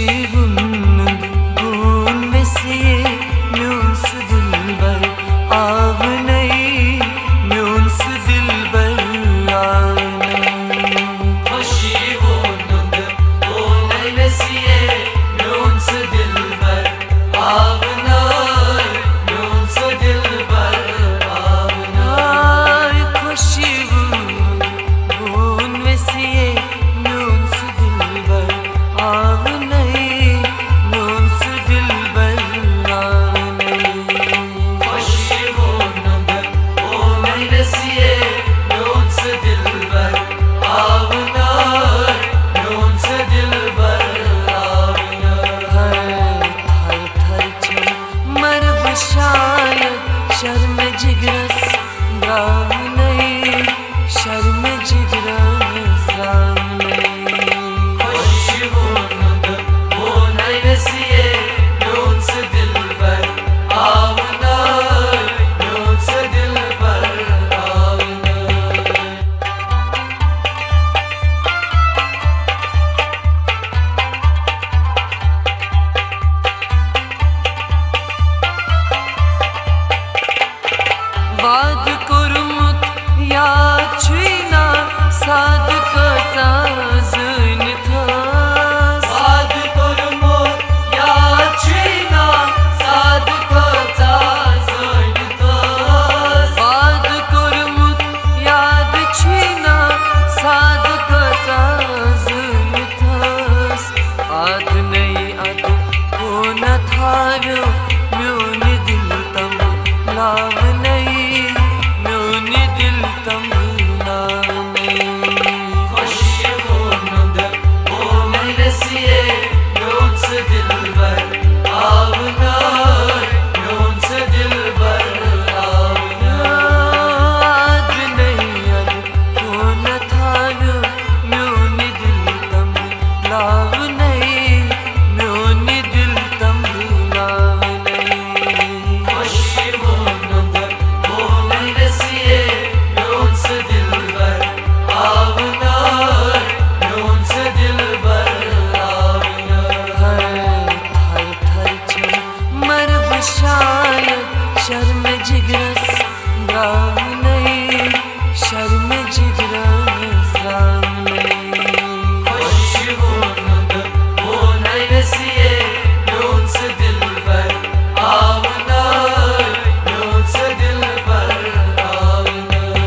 वुन बून वसिए म्यून सु दिलबर आव नहीं म्यून सु दिलबर आव नहीं खुशी वुन बून वसिए म्यून सु दिलबर आव नहीं म्यून सु दिलबर आव नहीं खुशी वुन बून वसिए म्यून सु दिलबर आव नहीं म्यून सु दिलबर आव नहीं खुशी वुन बून वसिए म्यून सु दिलबर आव नहीं म्यून सु दिलबर आव नहीं थर थर छन मरब शायद शर्म जिगरस गाव नहीं शर्म जिगरस गाव नहीं खुशी वुन बून वसिए म्यून सु दिलबर आव नहीं म्यून सु दिलबर आव नहीं वाद कोरमुत याद छुईना साद कसा जुन थास वाद कोरमुत याद छुईना साद कसा जुन थास वाद कोरमुत याद छुईना साद कसा जुन थास आद नहीं आद को न थारो म्यून दिल तम लाव नहीं म्यून दिल तम लाव नहीं खुशी वुन बून वसिए म्यून सु दिलबर आव नहीं म्यून सु दिलबर आव नहीं आद नहीं आद को न थारो म्यून दिल तम लाव नहीं म्यून दिल तम लाव नहीं खुशी वुन बून वसिए म्यून सु दिलबर आव नहीं म्यून सु दिलबर आव नहीं थर थर छन मरब शायद शर्म जिगरस गाव नहीं शर्म जिगरस गाव नहीं खुशी वुन बून वसिए म्यून सु दिलबर आव नहीं म्यून सु दिलबर आव नहीं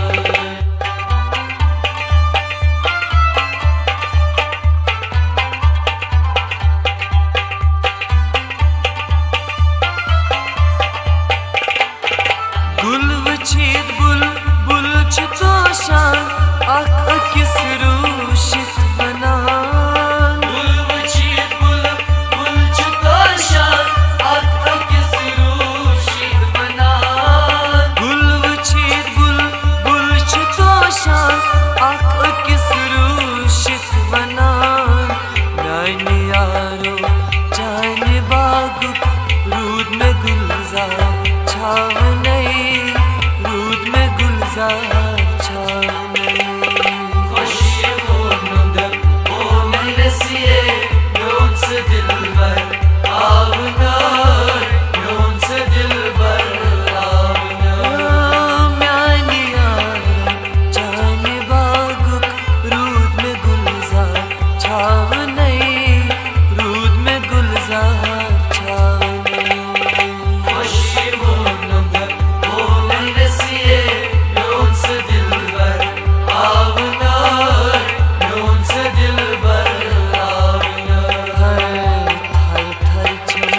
गुल वचीत बुल बुल छ तोशान अख अकिस रूशित बनान गुल वचीत बुल बुल छ तोशान अख अकिस रूशित बनान गुल वचीत बुल बुल छ तोशान अख अकिस रूशित बनान नानी यारो जाने बागुक रूद में गुलजार छाव नहीं रूद में गुलजार छाव नहीं खुशी वुन बून वसिए म्यून सु दिलबर आव नहीं म्यून सु दिलबर आव नहीं म्यानी यारो जाने बागुक रूद में गुलजार छाव नहीं रूद में गुलजार छाव नहीं खुशी वुन बून वसिए म्यून सु दिलबर आव नहीं म्यून सु दिलबर आव नहीं थर थर छन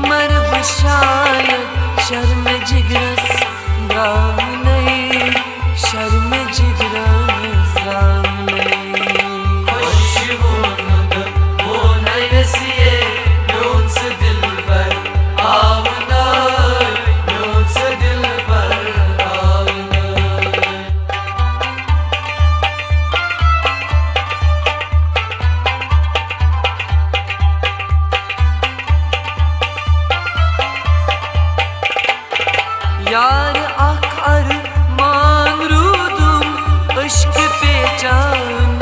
मरब शायद शर्म जिगरस गाव नहीं शर्म जिगरस गाव नहीं खुशी वुन बून वसिए म्यून सु दिलबर आव नहीं म्यून सु दिलबर आव नहीं यार अख अरमान रूदुम इश्क पे जान